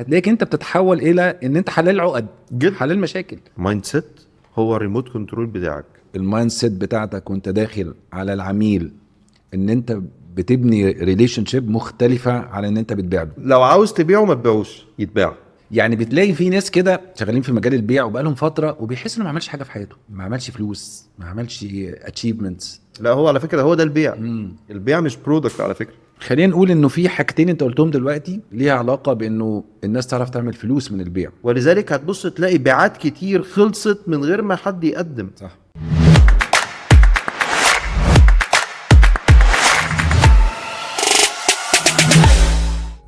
هتلاقيك انت بتتحول الى ان انت حلال عقد، جد. حلال مشاكل. مايند سيت هو الريموت كنترول بتاعك. المايند سيت بتاعتك وانت داخل على العميل ان انت بتبني ريليشن شيب مختلفه على ان انت بتبيع له. لو عاوز تبيعه ما تبيعوش، يتباع. يعني بتلاقي في ناس كده شغالين في مجال البيع وبقالهم فتره وبيحس انه ما عملش حاجه في حياته، ما عملش فلوس، ما عملش اتشيفمنتس. لا، هو على فكره هو ده البيع. البيع مش برودكت على فكره. خلينا نقول انه في حاجتين انت قلتهم دلوقتي ليها علاقه بانه الناس تعرف تعمل فلوس من البيع. ولذلك هتبص تلاقي بيعات كتير خلصت من غير ما حد يقدم. صح.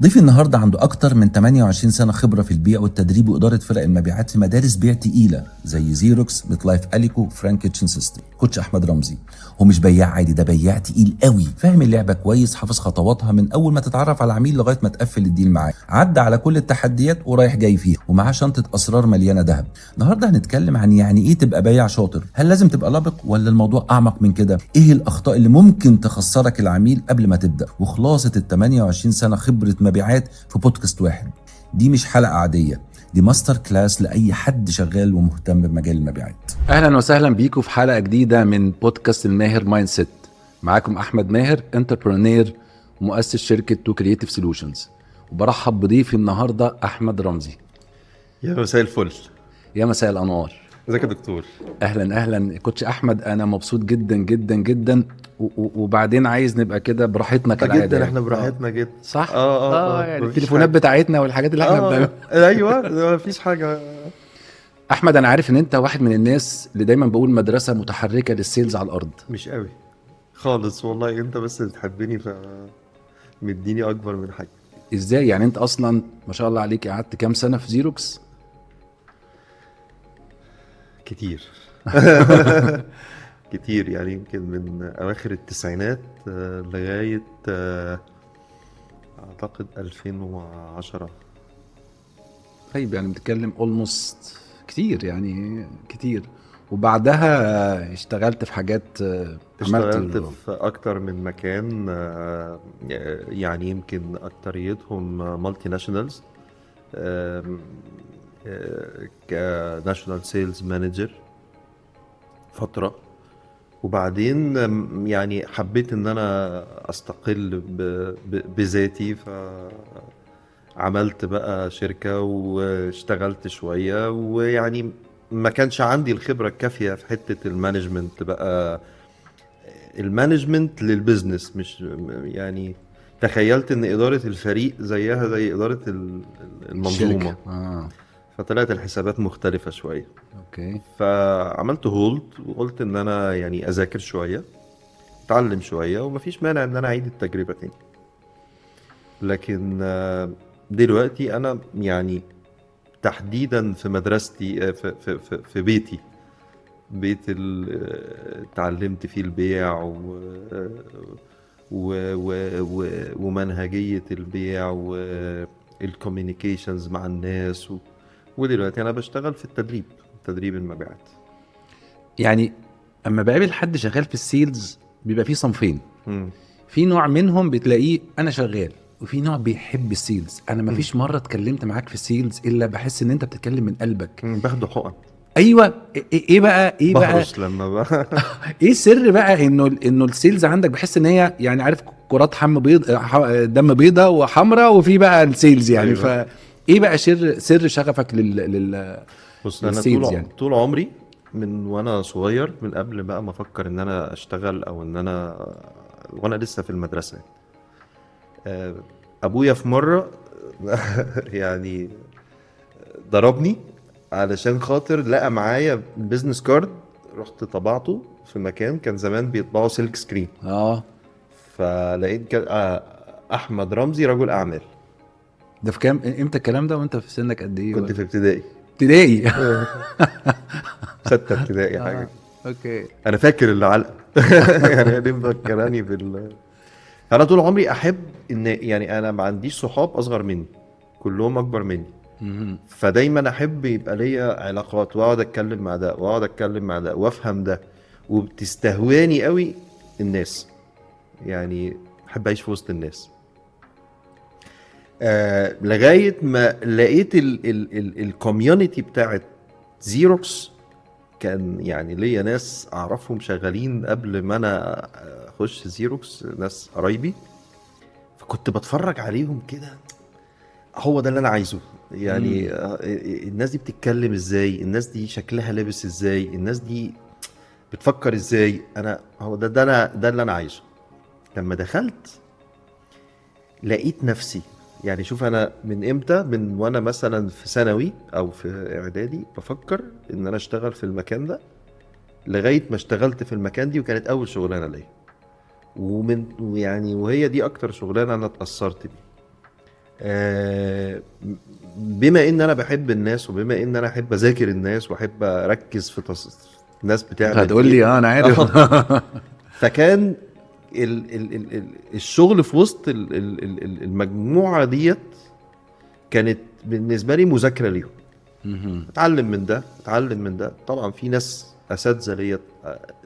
ضيفي النهارده عنده أكتر من 28 سنة خبرة في البيع والتدريب وإدارة فرق المبيعات في مدارس بيع تقيلة زي زيروكس، ميتلايف أليكو، فرانك كيتشن سيستم. كوتش أحمد رمزي هو مش بياع عادي، ده بياع تقيل قوي، فاهم اللعبة كويس، حافظ خطواتها من أول ما تتعرف على العميل لغاية ما تقفل الديل معاه، عدى على كل التحديات ورايح جاي فيها، ومعاه شنطة أسرار مليانة ذهب. النهارده هنتكلم عن يعني إيه تبقى بياع شاطر، هل لازم تبقى لابق ولا الموضوع أعمق من كده، إيه الأخطاء اللي ممكن تخسرك العميل قبل ما تبدأ، وخلاصة ال 28 سنة خبرة مبيعات في بودكاست واحد. دي مش حلقة عادية، دي ماستر كلاس لأي حد شغال ومهتم بمجال المبيعات. اهلا وسهلا بيكم في حلقه جديده من بودكاست الماهر مايند سيت. معاكم احمد ماهر، انتربرونير ومؤسس شركه تو كرييتيف سولوشنز، وبرحب بضيفي النهارده احمد رمزي. يا مساء الفل. يا مساء الانوار. ازيك يا دكتور؟ اهلا كوتش احمد، انا مبسوط جدا جدا جدا وبعدين عايز نبقى كده براحتنا كالعاده. جدا، احنا براحتنا جدا. صح. يعني مفيش التليفونات حاجة. بتاعتنا والحاجات اللي احنا بنعملها. ايوه، مفيش حاجه. احمد، انا عارف ان انت واحد من الناس اللي دايما بقول مدرسه متحركه للسيلز على الارض. مش قوي خالص والله، انت بس بتحبني مديني اكبر من حاجه. ازاي يعني؟ انت اصلا ما شاء الله عليك قعدت كام سنه في زيروكس؟ كتير. كتير، يعني يمكن من اواخر التسعينات لغايه اعتقد 2010. طيب يعني بتتكلم اولموست كتير، يعني كتير. وبعدها اشتغلت في حاجات، اشتغلت في اكتر من مكان، يعني يمكن اكتريتهم مالتي ناشونالز، كناشونال سيلز مانجر فترة. وبعدين يعني حبيت ان انا استقل بذاتي، فعملت بقى شركة واشتغلت شوية، ويعني ما كانش عندي الخبرة الكافية في حتة المانجمنت بقى. المانجمنت للبزنس، مش يعني تخيلت ان ادارة الفريق زيها زي ادارة المنظومة. فطلعت الحسابات مختلفة شوية. اوكي. فعملت هولد وقلت ان انا يعني اذاكر شوية، اتعلم شوية، ومفيش مانع ان انا اعيد التجربة تاني. لكن دلوقتي انا يعني تحديدا في مدرستي، في بيتي، بيت اتعلمت فيه البيع ومنهجية البيع والكوميونيكيشنز مع الناس ودلوقتي انا بشتغل في تدريب المبيعات. يعني اما بقابل حد شغال في السيلز بيبقى فيه صنفين. في نوع منهم بتلاقيه انا شغال، وفي نوع بيحب السيلز. انا مفيش مرة اتكلمت معاك في السيلز الا بحس ان انت بتتكلم من قلبك. باخده حقن. ايوه. ايه بقى بهرش لما بقى ايه السر بقى انه السيلز عندك بحس ان هي يعني عارف كرات دم بيضة وحمراء، وفي بقى السيلز يعني. أيوة. ايه بقى سر شغفك بص، انا للسيلز يعني؟ طول عمري من وانا صغير، من قبل بقى ما افكر ان انا اشتغل او ان انا وانا لسه في المدرسة، ابويا في مرة يعني ضربني علشان خاطر لقى معايا بيزنس كارد، رحت طبعته في مكان كان زمان بيطبعوا سلك سكرين. فلقيت احمد رمزي رجل اعمال. ده في كام؟ امتى الكلام ده وانت في سنك قد ايه؟ كنت في ابتدائي. ستة ابتدائي حاجه. اوكي. انا فاكر اللي علقه يعني دي مفكراني انا طول عمري احب ان يعني انا ما عنديش صحاب اصغر مني، كلهم اكبر مني. فدايما احب يبقى ليا علاقات، واقعد اتكلم مع ده واقعد اتكلم مع ده وافهم ده، وبتستهواني قوي الناس، يعني احب اعيش في وسط الناس. لغايه ما لقيت الكوميونتي بتاعت زيروكس. كان يعني ليا ناس اعرفهم شغالين قبل ما انا اخش زيروكس، ناس قرايبي، فكنت بتفرج عليهم كده، هو ده اللي انا عايزه. يعني الناس دي بتتكلم ازاي، الناس دي شكلها لابس ازاي، الناس دي بتفكر ازاي، انا هو ده اللي انا عايزه. لما دخلت لقيت نفسي، يعني شوف انا من امتى، من وانا مثلا في ثانوي او في اعدادي بفكر ان انا اشتغل في المكان ده، لغايه ما اشتغلت في المكان دي، وكانت اول شغلانه ليا، وهي دي اكتر شغلانه انا اتاثرت بيها. بما ان انا بحب الناس، وبما ان انا احب اذاكر الناس، واحب اركز في الناس بتعمل هتقول لي انا عارف. فكان الشغل في وسط المجموعه ديت كانت بالنسبه لي مذاكره ليهم. اتعلم من ده، اتعلم من ده. طبعا في ناس اساتذه ليا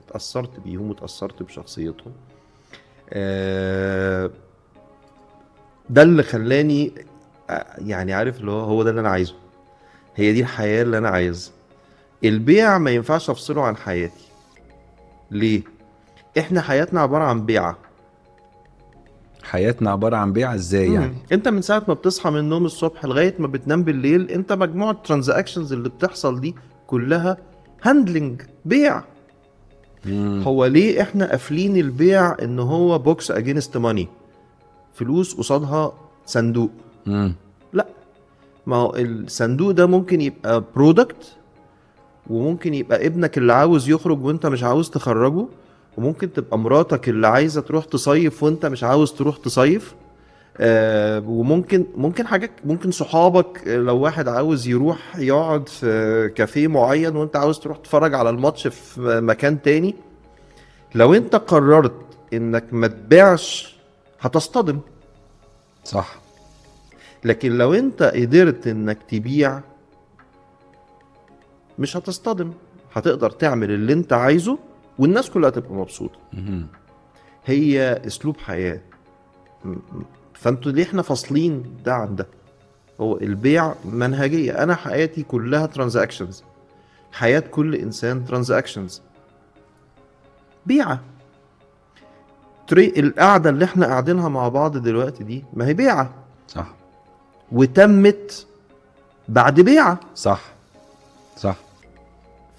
اتاثرت بيهم واتاثرت بشخصيتهم. ده اللي خلاني يعني عارف اللي هو ده اللي انا عايزه، هي دي الحياه اللي انا عايزها. البيع ما ينفعش افصله عن حياتي. ليه؟ احنا حياتنا عباره عن بيعه. حياتنا عباره عن بيع ازاي يعني؟ انت من ساعه ما بتصحى من النوم الصبح لغايه ما بتنام بالليل، انت مجموعه ترانزاكشنز اللي بتحصل دي كلها هاندلنج، بيع. هو ليه احنا قافلين البيع ان هو بوكس اجينست ماني، فلوس قصادها صندوق؟ لا، ما هو الصندوق ده ممكن يبقى برودكت، وممكن يبقى ابنك اللي عاوز يخرج وانت مش عاوز تخرجه، وممكن تبقى مراتك اللي عايزة تروح تصيف وانت مش عاوز تروح تصيف. وممكن حاجات، ممكن صحابك، لو واحد عاوز يروح يقعد في كافيه معين وانت عاوز تروح تتفرج على الماتش في مكان تاني. لو انت قررت انك ما تبيعش هتصطدم. صح. لكن لو انت قدرت انك تبيع مش هتصطدم، هتقدر تعمل اللي انت عايزه والناس كلها تبقى مبسوطة. هي اسلوب حياة. فانتوا ليه احنا فاصلين ده عن ده؟ هو البيع منهجية. انا حياتي كلها ترانزاكشنز، حياة كل انسان ترانزاكشنز، بيعة. القعدة اللي احنا قاعدينها مع بعض دلوقتي دي ما هي بيعة. صح. وتمت بعد بيعة. صح. صح.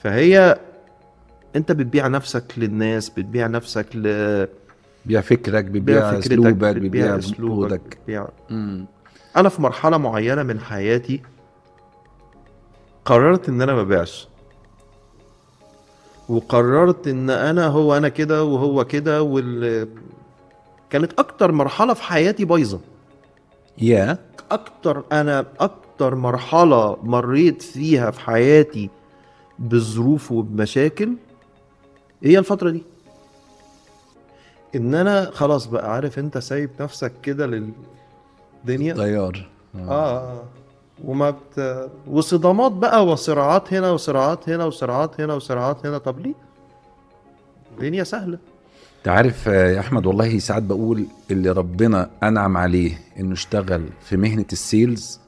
فهي انت بتبيع نفسك للناس، بتبيع نفسك بيع فكرك، بتبيع اسلوبك، بتبيع اسلوبك، مجهودك. انا في مرحله معينه من حياتي قررت ان انا ما ببيعش، وقررت ان هو انا كده وهو كده، كانت اكتر مرحله في حياتي بايظه. اكتر مرحله مريت فيها في حياتي بظروف وبمشاكل هي الفتره دي. ان انا خلاص بقى، عارف انت سايب نفسك كده للدنيا طيار. وصدامات بقى، وصراعات هنا وصراعات هنا وصراعات هنا وصراعات هنا. طب ليه؟ الدنيا سهله. انت عارف يا احمد، والله ساعات بقول اللي ربنا انعم عليه انه اشتغل في مهنه السيلز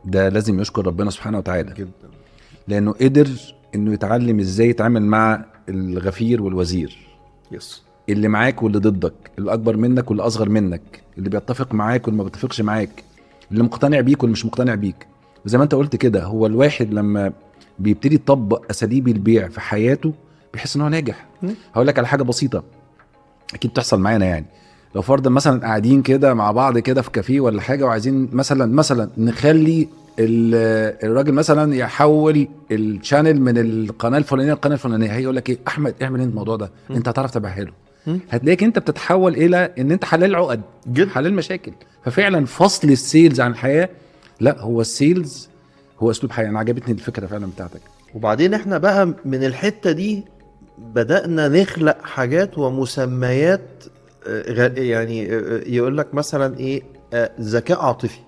ده لازم يشكر ربنا سبحانه وتعالى جدا، لانه قدر انه يتعلم ازاي يتعامل مع الغفير والوزير، يس، اللي معاك واللي ضدك، اللي اكبر منك واللي اصغر منك، اللي بيتفق معاك واللي ما بيتفقش معاك، اللي مقتنع بيك واللي مش مقتنع بيك. وزي ما انت قلت كده، هو الواحد لما بيبتدي يطبق اساليب البيع في حياته بيحس ان هو ناجح. هقول لك على حاجه بسيطه اكيد بتحصل معانا. يعني لو فرضا مثلا قاعدين كده مع بعض كده في كافيه ولا حاجه، وعايزين مثلا نخلي الراجل مثلا يحول الشانل من القناه الفلانيه للقناه الفلانيه، هيقول لك ايه؟ احمد اعمل انت الموضوع ده، انت هتعرف تبيعها له. هتلاقيك انت بتتحول الى ان انت حلال عقد، حلال مشاكل. ففعلا فصل السيلز عن الحياه، لا، هو السيلز هو اسلوب حياه. انا عجبتني الفكره فعلا بتاعتك. وبعدين احنا بقى من الحته دي بدأنا نخلق حاجات ومسميات، يعني يقول لك مثلا ايه، ذكاء عاطفي،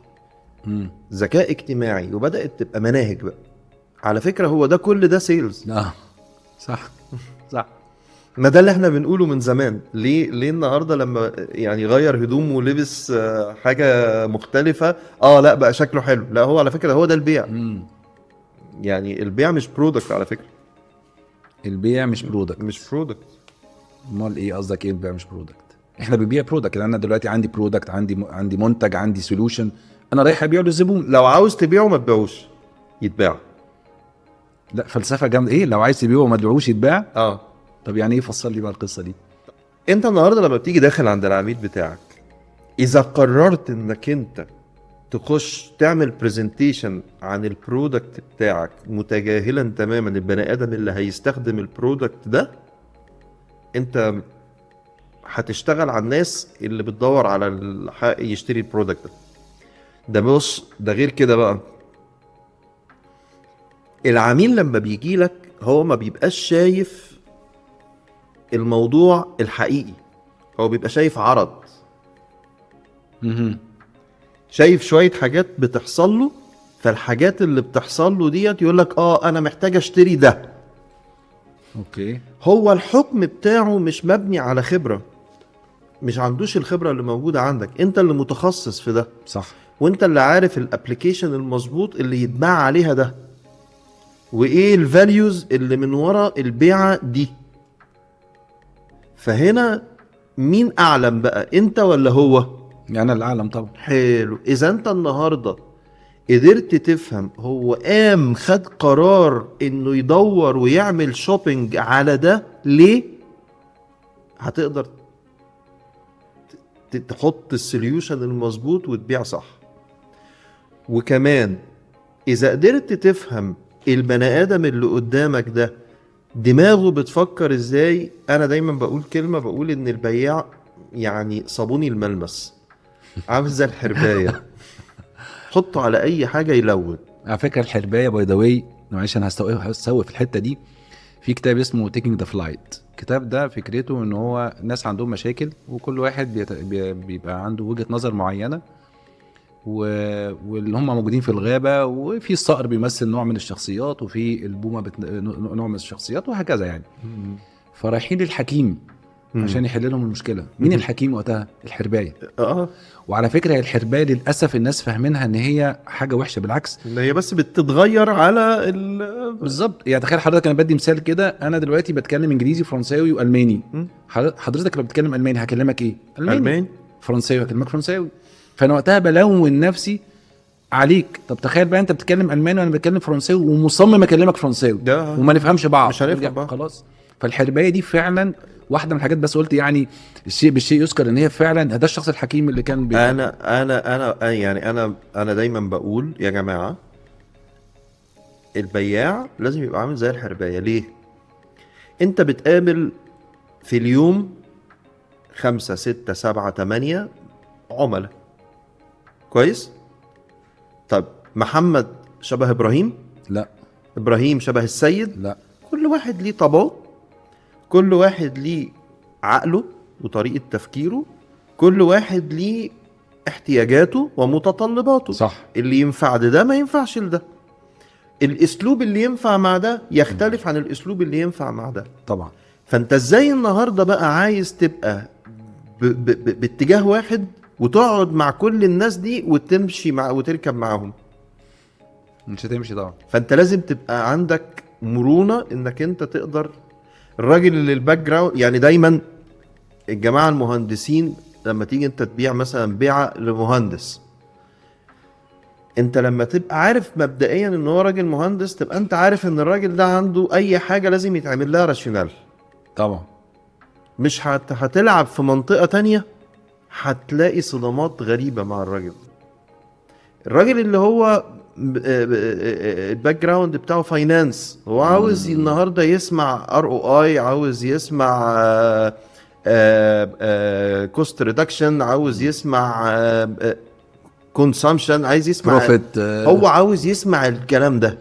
ذكاء اجتماعي، وبدأت تبقى مناهج بقى. على فكرة هو ده كل ده سيلز. صح. صح. ما ده اللي احنا بنقوله من زمان. ليه النهارده لما يعني غير هدومه ولبس حاجه مختلفه لا بقى شكله حلو؟ لا، هو على فكره هو ده البيع. يعني البيع مش برودكت على فكره. البيع مش برودكت. مش برودكت. امال ايه قصدك؟ ايه البيع مش برودكت؟ احنا بنبيع برودكت. يعني انا دلوقتي عندي برودكت، عندي منتج، عندي سوليوشن، انا رايح ابيعه للزبون. لو عاوز تبيعه ما تبيعوش، يتباع. لا، فلسفه جامده. ايه لو عايز تبيعه وما تبيعوش يتباع؟ طب يعني ايه؟ فصل لي بقى القصه دي. انت النهارده لما بتيجي داخل عند العميل بتاعك، اذا قررت انك انت تخش تعمل برزنتيشن عن البرودكت بتاعك متجاهلا تماما البني ادم اللي هيستخدم البرودكت ده، انت هتشتغل على الناس اللي بتدور على يشتري البرودكت ده. بص، ده غير كده بقى، العميل لما بيجي لك هو ما بيبقاش شايف الموضوع الحقيقي، هو بيبقى شايف عرض، شايف شوية حاجات بتحصل له، فالحاجات اللي بتحصل له ديت يقول لك انا محتاج اشتري ده. اوكي. هو الحكم بتاعه مش مبني على خبرة، مش عندوش الخبرة اللي موجودة عندك، انت اللي متخصص في ده. صح. وانت اللي عارف الابليكيشن المظبوط اللي يتباع عليها ده، وايه الفاليوز اللي من ورا البيعة دي. فهنا مين اعلم بقى، انت ولا هو؟ يعني انا الاعلم طبعا. حلو. اذا انت النهارده قدرت تفهم هو قام خد قرار انه يدور ويعمل شوبينج على ده ليه، هتقدر تحط السوليوشن المظبوط وتبيع صح. وكمان اذا قدرت تفهم البني ادم اللي قدامك ده دماغه بتفكر ازاي. انا دايما بقول كلمة، بقول ان البياع يعني صابوني الملمس، عامل زي الحرباية، حطه على اي حاجة يلون. على فكره الحربايه باي ذا واي، معلش انا هسوي في الحته دي، في كتاب اسمه تيكينج ذا فلايت. الكتاب ده فكرته ان هو ناس عندهم مشاكل، وكل واحد بيبقى عنده وجهه نظر معينه، واللي هم موجودين في الغابه، وفي الصقر بيمثل نوع من الشخصيات، وفي البومه نوع من الشخصيات، وهكذا يعني. فرايحين للحكيم عشان يحل لهم المشكله. مين الحكيم وقتها؟ الحربايه. وعلى فكره هي الحربايه للاسف الناس فاهمينها ان هي حاجه وحشه، بالعكس ان هي بس بتتغير على بالظبط. يعني تخيل حضرتك، انا بدي مثال كده، انا دلوقتي بتكلم انجليزي فرنساوي والماني. حضرتك لو بتتكلم الماني هكلمك ايه؟ الماني. فرنساوي هكلمك فرنساوي. فانا وقتها بلون نفسي عليك. طب تخيل بقى انت بتتكلم الماني وانا بتكلم فرنساوي ومصمم اكلمك فرنساوي وما نفهمش بعض، مش هنفهم بعض خلاص. فالحربايه دي فعلا واحده من الحاجات. بس قلت يعني الشيء بالشيء يذكر ان هي فعلا ده الشخص الحكيم اللي كان انا دايما بقول يا جماعه، البياع لازم يبقى عامل زي الحربايه. ليه؟ انت بتقابل في اليوم 5 6 7 8 عملاء، كويس؟ طب محمد شبه ابراهيم؟ لا. ابراهيم شبه السيد؟ لا. كل واحد ليه طبعه، كل واحد ليه عقله وطريقة تفكيره، كل واحد ليه احتياجاته ومتطلباته. صح. اللي ينفع ده ما ينفعش لده. الاسلوب اللي ينفع مع ده يختلف عن الاسلوب اللي ينفع مع ده طبعا. فانت ازاي النهارده بقى عايز تبقى باتجاه واحد وتقعد مع كل الناس دي وتمشي وتركب معاهم؟ مش هتمشي طبعا. فانت لازم تبقى عندك مرونة انك انت تقدر. الراجل اللي الباك جراوند، يعني دايما الجماعة المهندسين لما تيجي انت تبيع مثلا بيعة لمهندس، انت لما تبقى عارف مبدئيا ان هو راجل مهندس، تبقى انت عارف ان الراجل ده عنده اي حاجة لازم يتعمل لها راشونال. طبعا. مش هتلعب في منطقة تانية هتلاقي صدمات غريبة مع الراجل اللي هو الباك جراوند بتاعه فاينانس، هو عاوز النهارده يسمع ROI، عاوز يسمع كوست ريدكشن، عاوز يسمع كونسامشن، عايز يسمع بروفيت. هو عاوز يسمع الكلام ده.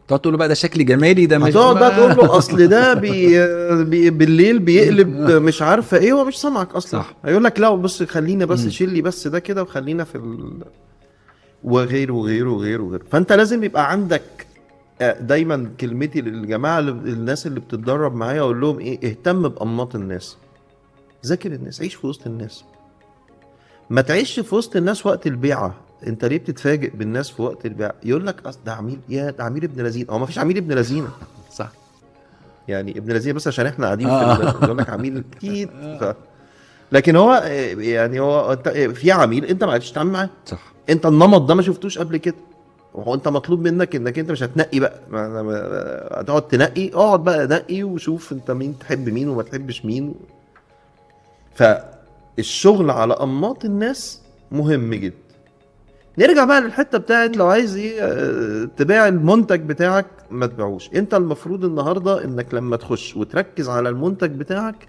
تقعد تقول له بقى ده شكل جمالي، ده مش هتقعد بقى تقول له اصل ده بالليل بيقلب مش عارفه ايه، هو مش سامعك اصلا. صح. هيقول لك لا بص خلينا بس شيل لي بس ده كده وخلينا في وغيره وغيره وغيره وغيره. فانت لازم يبقى عندك دايما كلمتي للجماعه الناس اللي بتتدرب معايا اقول لهم ايه، اهتم بانماط الناس، ذاكر الناس، عيش في وسط الناس، ما تعيش في وسط الناس وقت البيعه. انت ليه بتتفاجئ بالناس في وقت البيعه؟ يقول لك اصل ده عميل، يا ده عميل ابن لذين. هو ما فيش عميل ابن لذين، صح. يعني ابن لذين بس عشان احنا قاعدين يقول لك عميل اكيد لكن هو يعني هو انت في عميل انت ما عرفتش تتعامل معاه، صح. انت النمط ده ما شفتوش قبل كده، وهو انت مطلوب منك انك انت مش هتنقي بقى، هتقعد تنقي، اقعد بقى نقي وشوف انت مين تحب مين وما تحبش مين. فالشغل على انماط الناس مهم جدا. نرجع بقى للحته بتاعت لو عايز ايه تبيع المنتج بتاعك ما تبيعوش. انت المفروض النهارده انك لما تخش وتركز على المنتج بتاعك،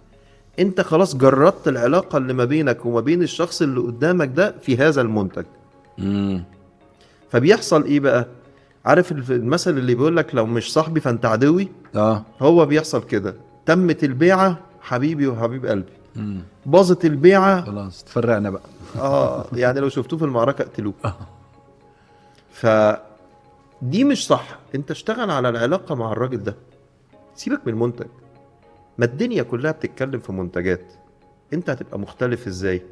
انت خلاص جربت العلاقه اللي ما بينك وما بين الشخص اللي قدامك ده في هذا المنتج. فبيحصل ايه بقى؟ عارف المثل اللي بيقول لك لو مش صاحبي فانت عدوي؟ هو بيحصل كده. تمت البيعه حبيبي وحبيب قلبي، باظت البيعه خلاص اتفرقنا بقى. يعني لو شفتوه في المعركه اقتلوه. فدي مش صح. انت اشتغل على العلاقه مع الراجل ده، سيبك من المنتج. ما الدنيا كلها بتتكلم في منتجات، انت هتبقى مختلف ازاي؟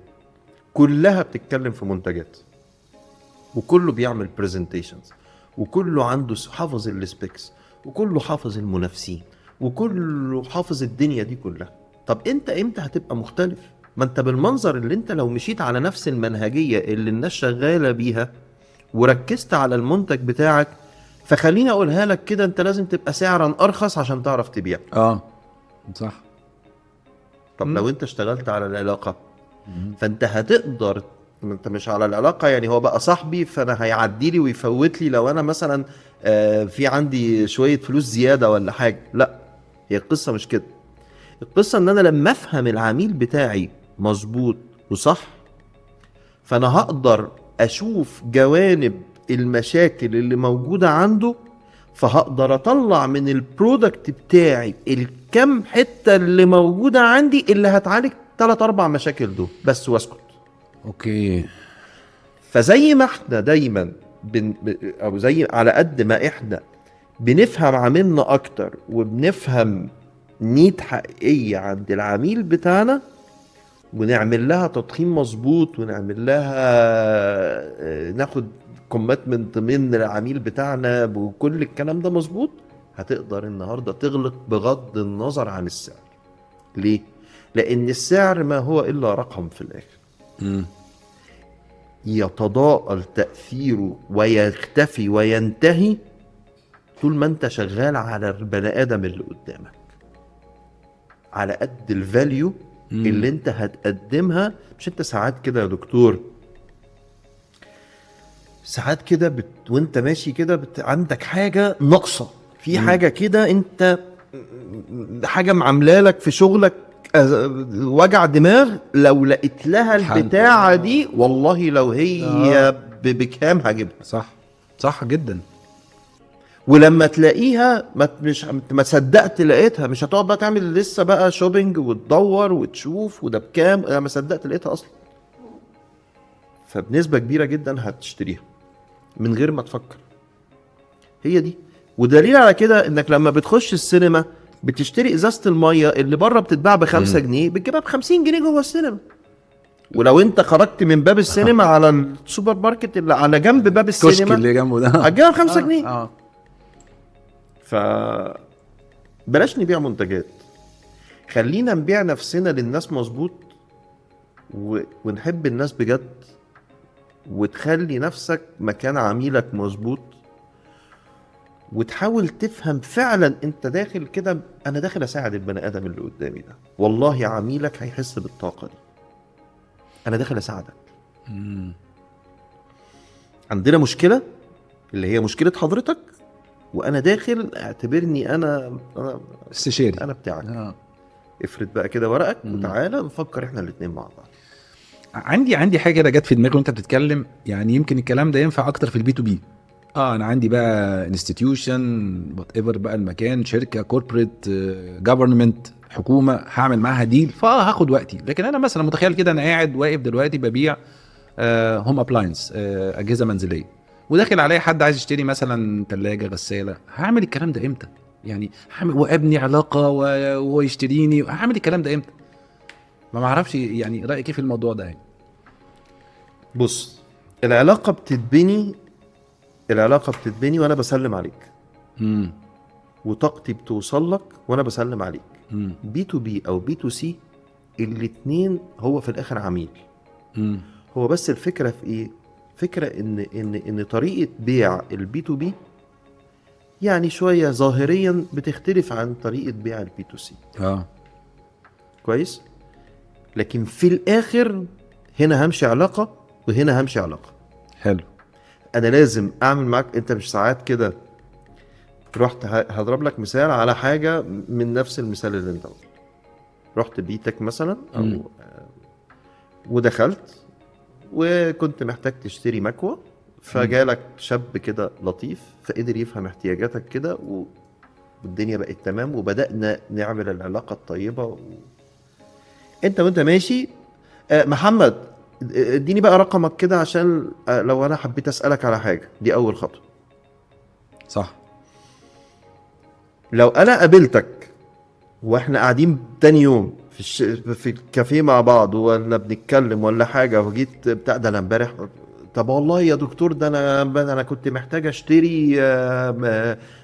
كلها بتتكلم في منتجات، وكله بيعمل برزنتيشنز، وكله عنده حافظ السبيكس، وكله حافظ المنافسين، وكله حافظ الدنيا دي كلها. طب انت امتى هتبقى مختلف؟ ما انت بالمنظر اللي انت لو مشيت على نفس المنهجية اللي الناس شغالة بيها وركزت على المنتج بتاعك، فخليني اقولها لك كده، انت لازم تبقى سعرا ارخص عشان تعرف تبيع. صح. طب لو انت اشتغلت على العلاقة، فانت هتقدر، انت مش على العلاقة يعني هو بقى صاحبي فانا هيعدي لي ويفوت لي لو انا مثلا في عندي شوية فلوس زيادة ولا حاجة. لا، هي القصة مش كده. القصة ان انا لما افهم العميل بتاعي مظبوط وصح، فانا هقدر اشوف جوانب المشاكل اللي موجودة عنده، فهقدر اطلع من البرودكت بتاعي الكم حتة اللي موجودة عندي اللي هتعالج 3-4 مشاكل دول بس، واسكت. اوكي. فزي ما احنا دايما او زي على قد ما احنا بنفهم عميلنا اكتر وبنفهم نيد حقيقية عند العميل بتاعنا ونعمل لها تضخيم مظبوط ونعمل لها ناخد كوميتمنت من العميل بتاعنا وكل الكلام ده مظبوط، هتقدر النهاردة تغلق بغض النظر عن السعر. ليه؟ لأن السعر ما هو إلا رقم في الآخر. يتضاءل تأثيره ويختفي وينتهي طول ما انت شغال على البني آدم اللي قدامك، على قد الفاليو اللي انت هتقدمها. مش انت ساعات كده يا دكتور، ساعات كده وانت ماشي كده عندك حاجة ناقصة في حاجة كده، انت حاجة معاملة لك في شغلك وجع دماغ، لو لقيت لها البتاعة دي والله لو هي بكام هجيبها. صح. صح جدا. ولما تلاقيها ما صدقت لقيتها، مش هتقعد بقى تعمل لسه بقى شوبينج وتدور وتشوف وده بكام، انا ما صدقت لقيتها اصلا. فبنسبة كبيرة جدا هتشتريها من غير ما تفكر. هي دي. ودليل على كده انك لما بتخش السينما بتشتري ازازة المية اللي بره بتتباع ب5 جنيه بتجيبها ب50 جنيه جوه السينما. ولو انت خرجت من باب السينما على السوبر ماركت اللي على جنب باب السينما الكشك اللي جنبه ده هتجيبها ب5 جنيه. بلاش نبيع منتجات، خلينا نبيع نفسنا للناس مظبوط ونحب الناس بجد، وتخلي نفسك مكان عميلك مظبوط، وتحاول تفهم فعلا انت داخل كده، انا داخل اساعد البني ادم اللي قدامي ده، والله عميلك هيحس بالطاقة دي، انا داخل اساعدك. عندنا مشكلة اللي هي مشكلة حضرتك، وانا داخل اعتبرني انا استشاري، انا بتاعك. افرد بقى كده ورقك وتعالى نفكر احنا الاتنين مع بعض. عندي حاجه كده جت في دماغي وانت بتتكلم، يعني يمكن الكلام ده ينفع اكتر في البي تو بي. انا عندي بقى انستتيوشن وات ايفر بقى المكان، شركه كوربريت جفرمنت حكومه، هعمل معاها ديل فهاخد وقتي. لكن انا مثلا متخيل كده انا قاعد واقف دلوقتي ببيع هوم ابلاينس، اجهزه منزليه، وداخل عليا حد عايز يشتري مثلا ثلاجه غساله، هعمل الكلام ده امتى؟ يعني هعمل وابني علاقه وهو يشتريني، هعمل الكلام ده امتى؟ ما اعرفش يعني رايك ايه في الموضوع ده يعني. بص، العلاقه بتتبني وانا بسلم عليك، امم وطاقتي بتوصل لك وانا بسلم عليك. امم بي تو بي او بي تو سي، الاتنين هو في الاخر عميل. امم هو بس الفكره في ايه؟ فكره ان طريقه بيع البي تو بي يعني شويه ظاهريا بتختلف عن طريقه بيع البي تو سي. كويس، لكن في الاخر هنا همشي علاقه وهنا همشي علاقه. حلو. انا لازم اعمل معاك، انت مش ساعات كده رحت هضرب لك مثال على حاجه من نفس المثال اللي انت قلته. رحت بيتك مثلا او ودخلت وكنت محتاج تشتري مكوى، فجالك شاب كده لطيف فقدر يفهم احتياجاتك كده والدنيا بقت تمام وبدأنا نعمل العلاقة الطيبة انت وانت ماشي محمد اديني بقى رقمك كده عشان لو انا حبيت اسألك على حاجة. دي اول خطوة. صح. لو انا قابلتك واحنا قاعدين تاني يوم في الكافيه مع بعض ولا بنتكلم ولا حاجه وجيت بتاع ده انا امبارح، طب والله يا دكتور ده انا كنت محتاج اشتري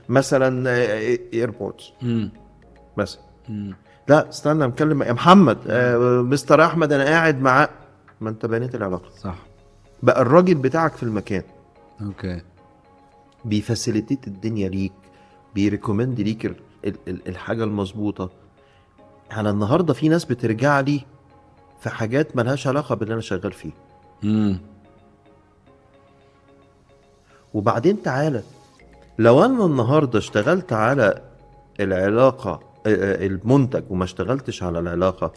مثلا ايربودز مثلا. لا استنى نتكلم يا محمد مستر احمد انا قاعد معاه. ما انت بنيت العلاقه. صح. بقى الراجل بتاعك في المكان اوكي. بيفاسيليتيت الدنيا ليك، بيريكومند ليك الحاجه المظبوطه. انا النهارده في ناس بترجع لي في حاجات ملهاش علاقه باللي انا شغال فيه. وبعدين تعالى، لو انا النهارده اشتغلت على العلاقه المنتج وما اشتغلتش على العلاقه،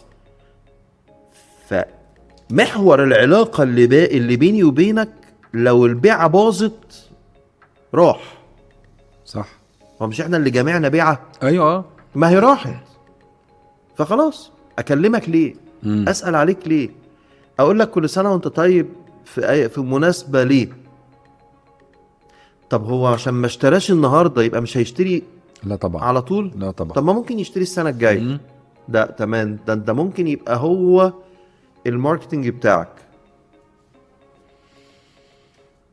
فمحور العلاقه اللي بيني وبينك لو البيعه باظت راح. صح. هو مش احنا اللي جمعنا بيعه؟ ايوه. ما هي راحت. فخلاص اكلمك ليه؟ اسال عليك ليه؟ اقول لك كل سنه وانت طيب في مناسبه ليه؟ طب هو عشان ما اشتراش النهارده يبقى مش هيشتري؟ لا طبعا. على طول؟ لا طبعا. طب ما ممكن يشتري السنه الجايه. ده تمام، ده ممكن يبقى هو الماركتنج بتاعك.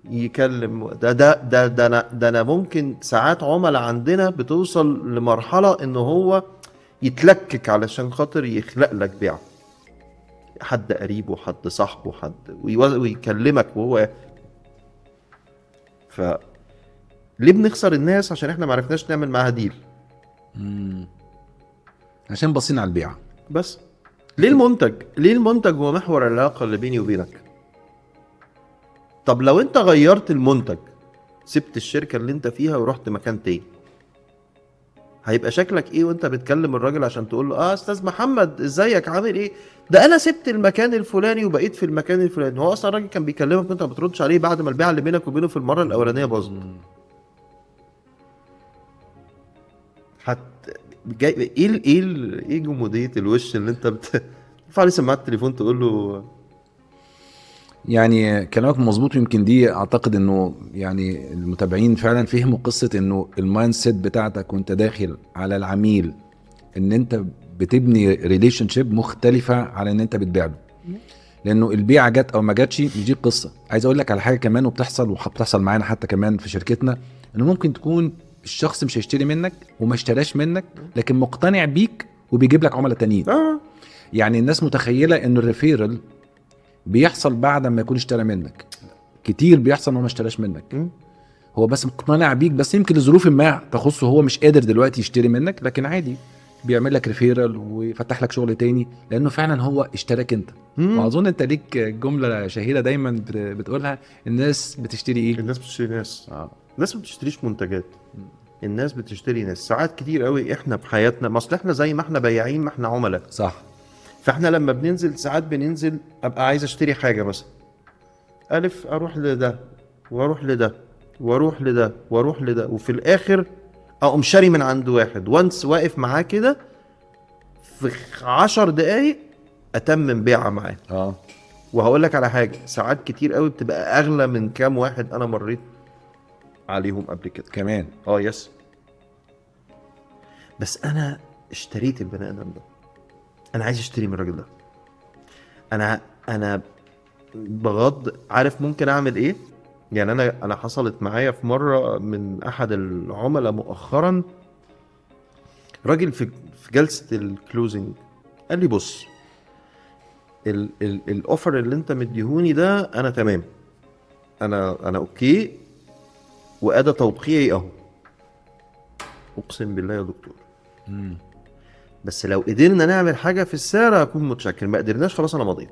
يكلم ده انا ممكن ساعات عملاء عندنا بتوصل لمرحله ان هو يتلكك علشان خاطر يخلق لك بيع. حد قريبه، حد صاحبه، حد ويكلمك وهو ليه بنخسر الناس؟ عشان احنا معرفناش نعمل معاها ديل. عشان باصين على البيع بس. ليه المنتج هو محور العلاقة اللي بيني وبينك. طب لو انت غيرت المنتج، سبت الشركة اللي انت فيها ورحت مكان تاني، هيبقى شكلك ايه وانت بتكلم الراجل عشان تقول له استاذ محمد ازيك عامل ايه؟ ده انا سبت المكان الفلاني وبقيت في المكان الفلاني. هو اصلا الراجل كان بيكلمك وانت ما بتردش عليه بعد ما البيعه اللي بينك وبينه في المره الاولانيه باظت. ايه جموديه الوش اللي انت ترفع لي سماعه التليفون تقول له؟ يعني كلامك مظبوط. يمكن دي اعتقد انه يعني المتابعين فعلا فهموا قصه انه المايند سيت بتاعتك وانت داخل على العميل ان انت بتبني ريليشن شيب مختلفه على ان انت بتبيع له. لانه البيعه جت او ما جاتش مش دي القصه. عايز اقول لك على حاجه كمان وبتحصل معانا حتى كمان في شركتنا، انه ممكن تكون الشخص مش هيشتري منك وما اشتراش منك لكن مقتنع بيك وبيجيب لك عملاء تانيين. يعني الناس متخيله انه الريفيرال بيحصل بعد ما يكون اشترى منك. كتير بيحصل وما اشتراش منك. هو بس مقتنع بيك، بس يمكن لظروف ما تخصه هو مش قادر دلوقتي يشتري منك، لكن عادي بيعمل لك ريفيرال ويفتح لك شغل تاني لانه فعلا هو اشتراك انت. واظن انت ليك جمله شهيره دايما بتقولها: الناس بتشتري ايه؟ الناس بتشتري ناس. الناس ما بتشتريش منتجات. الناس بتشتري ناس. ساعات كتير قوي احنا في حياتنا، ما اصل احنا زي ما احنا بياعين ما احنا عملاء. صح. فاحنا لما بننزل ساعات بننزل ابقى عايز اشتري حاجه مثلا، الف اروح لده واروح لده واروح لده واروح لده، وفي الاخر اقوم شاري من عند واحد وانس واقف معاه كده في 10 دقايق اتمم بيعه معاه. وهقول لك على حاجه، ساعات كتير قوي بتبقى اغلى من كام واحد انا مريت عليهم قبل كده كمان. يس. بس انا اشتريت البني ادم ده، انا عايز اشتري من الراجل ده. انا بغض عارف ممكن اعمل ايه. يعني انا حصلت معايا في مره من احد العملاء مؤخرا، راجل في جلسه الكلوزنج قال لي بص الاوفر اللي انت مديهوني ده انا تمام، انا اوكي وادى توقيعي اهو. اقسم بالله يا دكتور بس لو قدرنا نعمل حاجه في السعر هكون متشكر، ما قدرناش خلاص انا مضيت.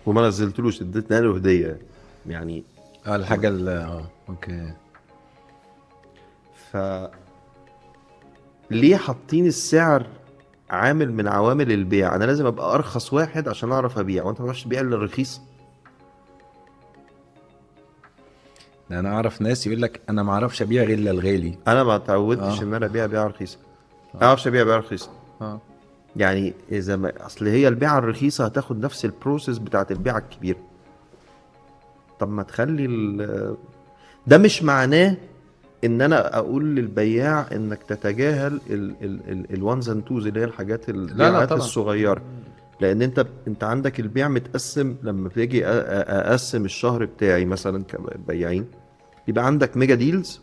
وما نزلتلوش، اديتنا له هديه يعني الحاجه اوكي. ف ليه حاطين السعر عامل من عوامل البيع؟ انا لازم ابقى ارخص واحد عشان اعرف ابيع، وانت ما تعرفش تبيع الا الرخيص. انا اعرف ناس يقول لك انا ما اعرفش ابيع غير الا الغالي. انا ما اتعودتش ان انا ابيع بيعه رخيصه، ما اعرفش ابيع بيعه رخيصه. يعني اذا ما اصل هي البيعه الرخيصه هتاخد نفس البروسيس بتاعت البيعه الكبيره. طب ما تخلي ده مش معناه ان انا اقول للبياع انك تتجاهل الوانز اند توز اللي هي الحاجات البيعات الصغيره، لان انت عندك البيع متقسم. لما بيجي اقسم الشهر بتاعي مثلا كبياعين، يبقى عندك ميجا ديلز،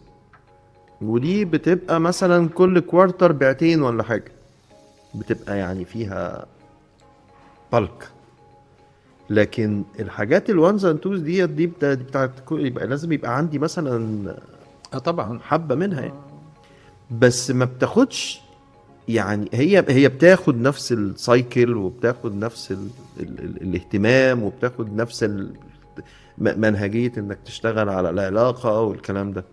ودي بتبقى مثلا كل كوارتر بيعتين ولا حاجه، بتبقى يعني فيها بالك. لكن الحاجات الوانز اند توز دي بتاعت يبقى لازم يبقى عندي مثلا طبعا حبه منها يعني. بس ما بتاخدش يعني هي بتاخد نفس السايكل، وبتاخد نفس الاهتمام، وبتاخد نفس منهجيه انك تشتغل على العلاقه والكلام ده.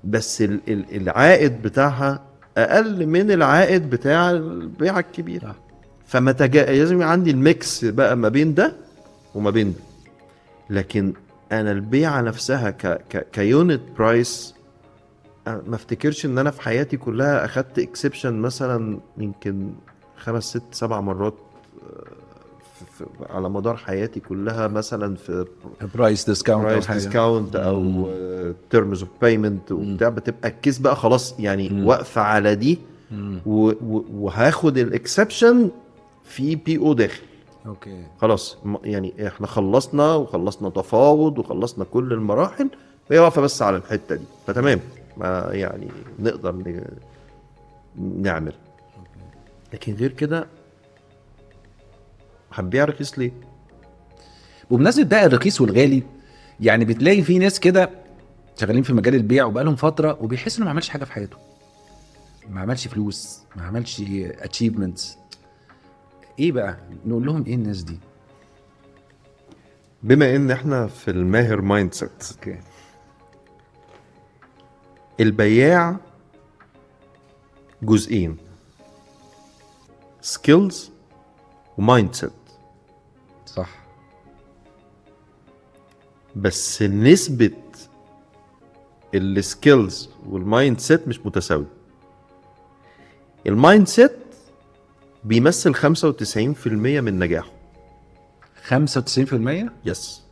بس العائد بتاعها اقل من العائد بتاع البيعه الكبيره. فما لازم يبقى عندي الميكس بقى ما بين ده وما بين ده. لكن انا البيعه نفسها كيونت برايس، ما افتكرش ان انا في حياتي كلها اخدت اكسبشن مثلا يمكن 5 6 7 مرات على مدار حياتي كلها، مثلا في برايس ديسكاونت او تيرمز اوف بايمنت وبتاع. بتبقى الكيس بقى خلاص يعني واقفه على دي، وهاخد الاكسبشن في بي او داخل. اوكي خلاص يعني احنا خلصنا تفاوض وخلصنا كل المراحل، وهي واقفه بس على الحته دي، فتمام ما يعني نقدر نعمل. لكن غير كده هنبيع رخيص ليه؟ وبمناسبه بقى الرخيص والغالي، يعني بتلاقي في ناس كده شغالين في مجال البيع وبقالهم فتره وبيحس انه ما عملش حاجه في حياته، ما عملش فلوس، ما عملش اتشيفمنتس. ايه بقى نقول لهم ايه الناس دي؟ بما ان احنا في الماهر مايند سيت، اوكي، البياع جزئين، سكيلز ومايند سيت. صح. بس نسبة السكيلز والمايند سيت مش متساوية. المايند سيت بيمثل 95% من نجاحه. 95%؟ يس.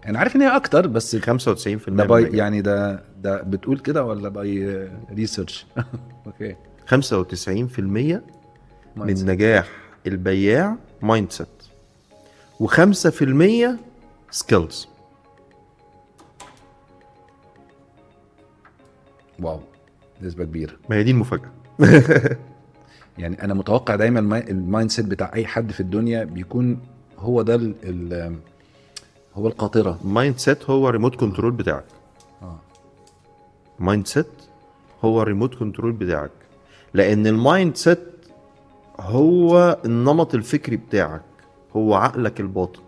انا عارف ان هي اكتر، بس 95% ده باي من يعني ده بتقول كده ولا باي ريسيرش؟ اوكي. 95% من نجاح البياع مايند سيت، و5% سكيلز. واو، نسبة كبيرة. ما هي دي المفاجأة. يعني انا متوقع دايما المايند سيت بتاع اي حد في الدنيا بيكون هو ده هو القاطرة. مايند سيت هو ريموت كنترول بتاعك. مايند سيت هو ريموت كنترول بتاعك، لان المايند سيت هو النمط الفكري بتاعك، هو عقلك الباطن.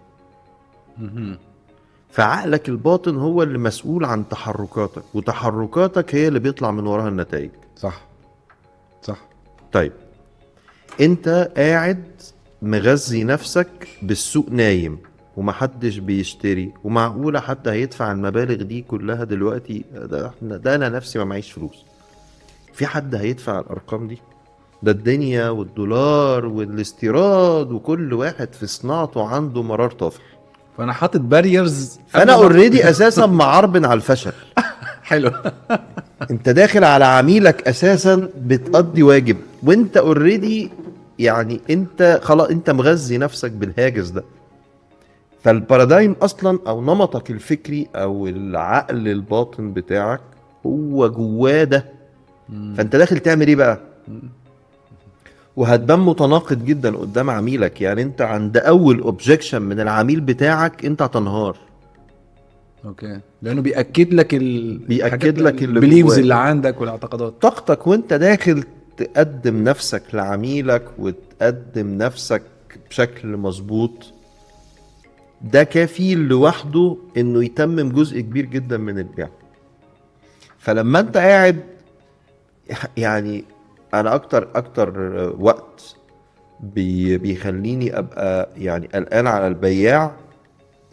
فعقلك الباطن هو اللي مسؤول عن تحركاتك، وتحركاتك هي اللي بيطلع من وراها النتائج. صح. طيب انت قاعد مغذي نفسك بالسوق نايم ومحدش بيشتري، ومعقولة حد هيدفع المبالغ دي كلها دلوقتي؟ ده انا نفسي ما معيش فلوس. في حد هيدفع الارقام دي؟ ده الدنيا والدولار والاستيراد، وكل واحد في صناعته عنده مرار طافح. فانا حاطط باريرز. فانا اوريدي اساسا معربن على الفشل. حلو. انت داخل على عميلك اساسا بتقضي واجب، وانت اوريدي يعني انت خلاص انت مغذي نفسك بالهاجس ده. فالبارادايم اصلا او نمطك الفكري او العقل الباطن بتاعك هو جواه ده. فانت داخل تعمل ايه بقى؟ وهتبان متناقض جدا قدام عميلك. يعني انت عند اول اوبجكشن من العميل بتاعك انت هتنهار. اوكي، لانه بياكد لك بيأكد لك اللي البليفز جواك. اللي عندك والاعتقادات. طاقتك وانت داخل تقدم نفسك لعميلك وتقدم نفسك بشكل مظبوط، ده كفيل لوحده انه يتمم جزء كبير جدا من البيع. فلما انت قاعد، يعني انا اكتر وقت بيخليني ابقى يعني قلقان على البياع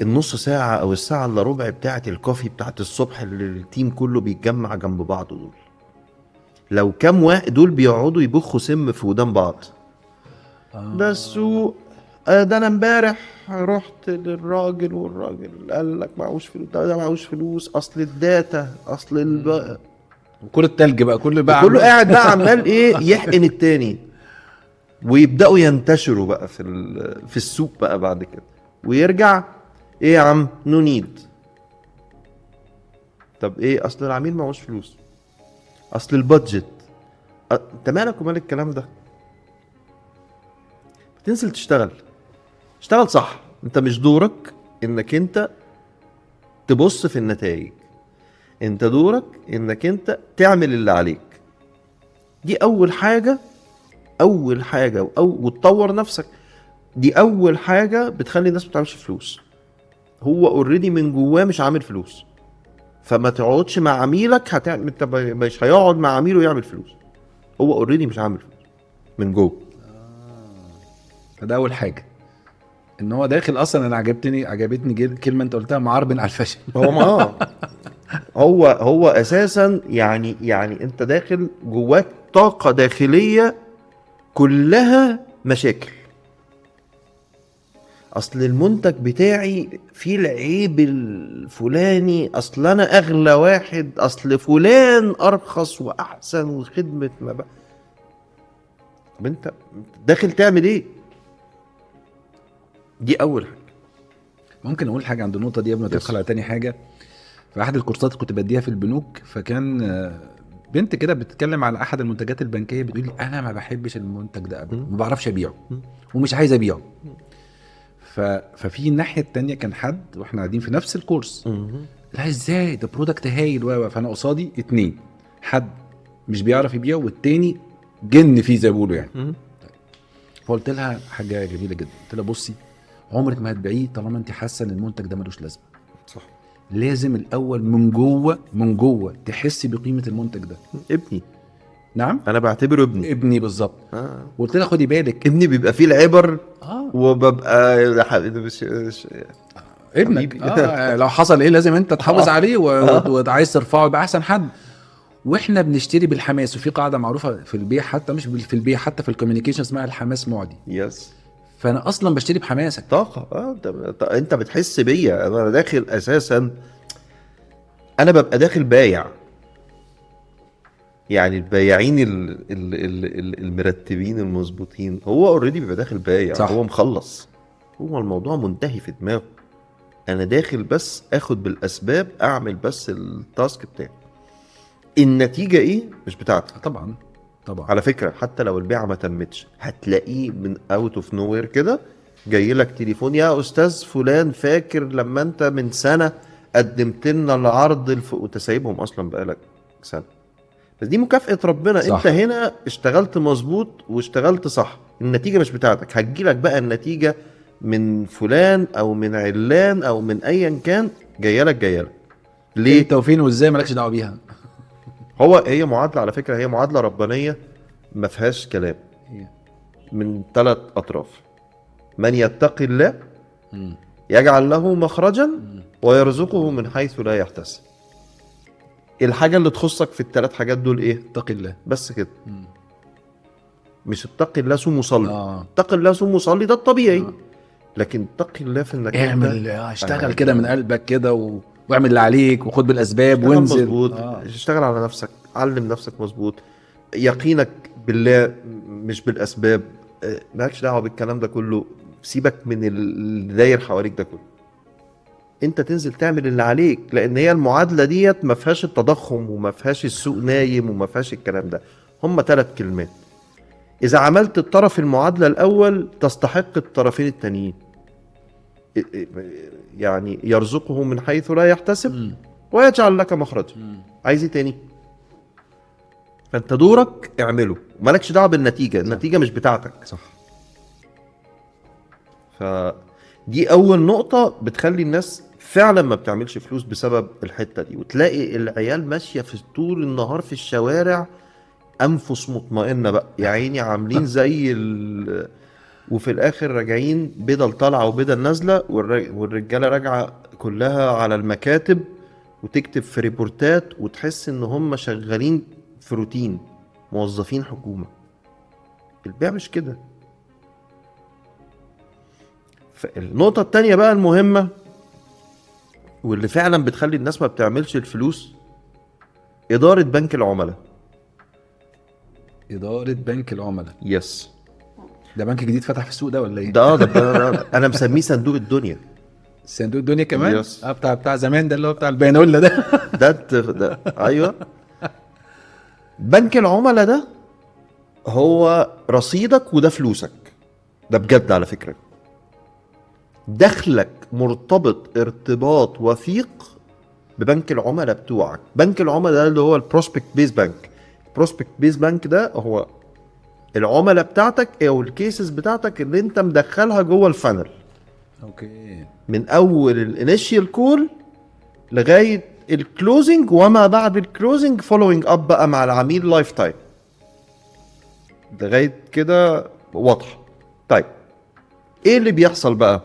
النص ساعة او الساعة الا ربع بتاعة الكوفي بتاعة الصبح اللي التيم كله بيتجمع جنب بعضه دول. لو كام واحد دول بيقعدوا يبخوا سم في ودان بعض. ده السوق، ده انا امبارح رحت للراجل والراجل قال لك معهوش فلوس، ده معهوش فلوس، اصل الداتا، اصل وكل التلج بقى كله كله قاعد بقى عمال ايه يحقن التاني، ويبداوا ينتشروا بقى في السوق بقى بعد كده. ويرجع ايه يا عم نو نيد. طب ايه؟ اصل العميل معهوش فلوس، اصل البادجت. انت مالك ومال الكلام ده؟ تنزل تشتغل صح. انت مش دورك انك انت تبص في النتائج، انت دورك انك انت تعمل اللي عليك. دي اول حاجة وتطور نفسك. دي اول حاجة بتخلي الناس ما تعملش فلوس. هو اوريدي من جواه مش عامل فلوس، فما تقعدش مع عميلك انت مش هيقعد مع عميله يعمل فلوس. هو اوريدي مش عامل فلوس من جوه. فده اول حاجه، ان هو داخل اصلا. انا عجبتني كلمه انت قلتها، معربن على الفشل. هو اساسا يعني انت داخل جواك طاقة داخلية كلها مشاكل. اصل المنتج بتاعي فيه العيب الفلاني، اصل انا اغلى واحد، اصل فلان ارخص واحسن وخدمة ما بقى. طب انت داخل تعمل ايه؟ دي اول حاجة. ممكن اقول حاجه عند النقطه دي قبل ما تدخل على تاني حاجه؟ في احد الكورسات كنت بديها في البنوك، فكان بنت كده بتتكلم على احد المنتجات البنكيه، بتقول لي انا ما بحبش المنتج ده ابدا، ما بعرفش ابيعه ومش عايز ابيعه. ففي الناحيه التانية كان حد واحنا قاعدين في نفس الكورس، لا ازاي ده برودكت هايل، فانا قصادي 2، حد مش بيعرف يبيعه والتاني جن فيه زي ما بيقولوا يعني. فقلت لها حاجه جميله جدا، قلت لها بصي، عمرك ما هتبيعيه طالما انت حاسه ان المنتج ده ملوش لازمه. صح. لازم الاول من جوه تحسي بقيمه المنتج ده. ابني. نعم، انا بعتبره ابني بالظبط. قلت لها خدي بالك، ابني بيبقى فيه العبر وببقى ابنك لو حصل ايه لازم انت تحافظ عليه وعايز ترفعه يبقى احسن حد. واحنا بنشتري بالحماس، وفي قاعده معروفه في البيع، حتى مش في البيع، حتى في الكوميونيكيشن، اسمها الحماس معدي. يس. فانا اصلا بشتري بحماسك، طاقه. انت بتحس بيا، انا داخل اساسا، انا ببقى داخل بايع. يعني البايعين المرتبين المظبوطين هو اوريدي بيبقى داخل بايع. صح. هو مخلص، هو الموضوع منتهي في دماغه. انا داخل بس اخد بالاسباب، اعمل بس التاسك بتاعي. النتيجه ايه مش بتاعتي. طبعا على فكره، حتى لو البيعه ما تمتش هتلاقيه من اوت اوف نو وير كده جاي لك تليفون، يا استاذ فلان فاكر لما انت من سنه قدمت لنا العرض وانت سايبهم اصلا بقالك سنه. بس دي مكافأة ربنا. صح. انت هنا اشتغلت مظبوط واشتغلت صح. النتيجة مش بتاعتك، هتجيلك بقى النتيجة من فلان او من علان او من ايا كان، جايلك. ليه؟ انت وفين وازاي مالكش دعوه بيها. هي معادلة، على فكرة هي معادلة ربانية ما فيهاش كلام. من 3 أطراف. من يتقي الله يجعل له مخرجا ويرزقه من حيث لا يحتسب. الحاجة اللي تخصك في ال3 حاجات دول ايه؟ اتقي الله بس كده. مش اتقي الله صوم وصلي. اتقي الله صوم وصلي ده الطبيعي. لكن اتقي الله في انك اعمل اشتغل كده من قلبك كده واعمل اللي عليك وخد بالاسباب اشتغل وانزل مظبوط. اشتغل على نفسك، علم نفسك مظبوط، يقينك بالله مش بالاسباب. مالكش دعوه بالكلام ده كله، سيبك من اللي داير حواليك ده كله، انت تنزل تعمل اللي عليك. لان هي المعادله ديت ما فيهاش التضخم وما فيهاش السوق نايم وما فيهاش الكلام ده. هم 3 كلمات، اذا عملت الطرف المعادله الاول تستحق الطرفين التانيين. يعني يرزقه من حيث لا يحتسب ويجعل لك مخرجا. عايز ايه تاني؟ فانت دورك اعمله، مالكش دعوه بالنتيجه، النتيجه مش بتاعتك. صح. فدي اول نقطه بتخلي الناس فعلا ما بتعملش فلوس بسبب الحته دي. وتلاقي العيال ماشيه في طول النهار في الشوارع انفس مطمئنه بقى يا عيني، عاملين زي وفي الاخر راجعين بدل طالعه وبدل نازله، والرجاله راجعه كلها على المكاتب وتكتب في ريبورتات، وتحس ان هم شغالين في روتين موظفين حكومه. البيع مش كده. النقطه التانية بقى المهمه واللي فعلا بتخلي الناس ما بتعملش الفلوس، اداره بنك العملاء. اداره بنك العملاء، يس. ده بنك جديد فتح في السوق ده ولا ايه؟ ده انا مسميه صندوق الدنيا. صندوق الدنيا كمان. يس. بتاع زمان ده اللي هو بتاع البيانولا ده ايوه. بنك العملاء ده هو رصيدك وده فلوسك، ده بجد على فكرة. دخلك مرتبط ارتباط وثيق ببنك العملاء بتوعك. بنك العملاء ده اللي هو البروسبكت بيز بانك. البروسبكت بيز بانك ده هو العملاء بتاعتك او الكيسز بتاعتك اللي انت مدخلها جوه الفانل. اوكي. من اول الانيشيال كول لغايه الكلوزنج وما بعد الكلوزنج، فولوينج اب بقى مع العميل لايف تايم لغايه كده واضحه. طيب ايه اللي بيحصل بقى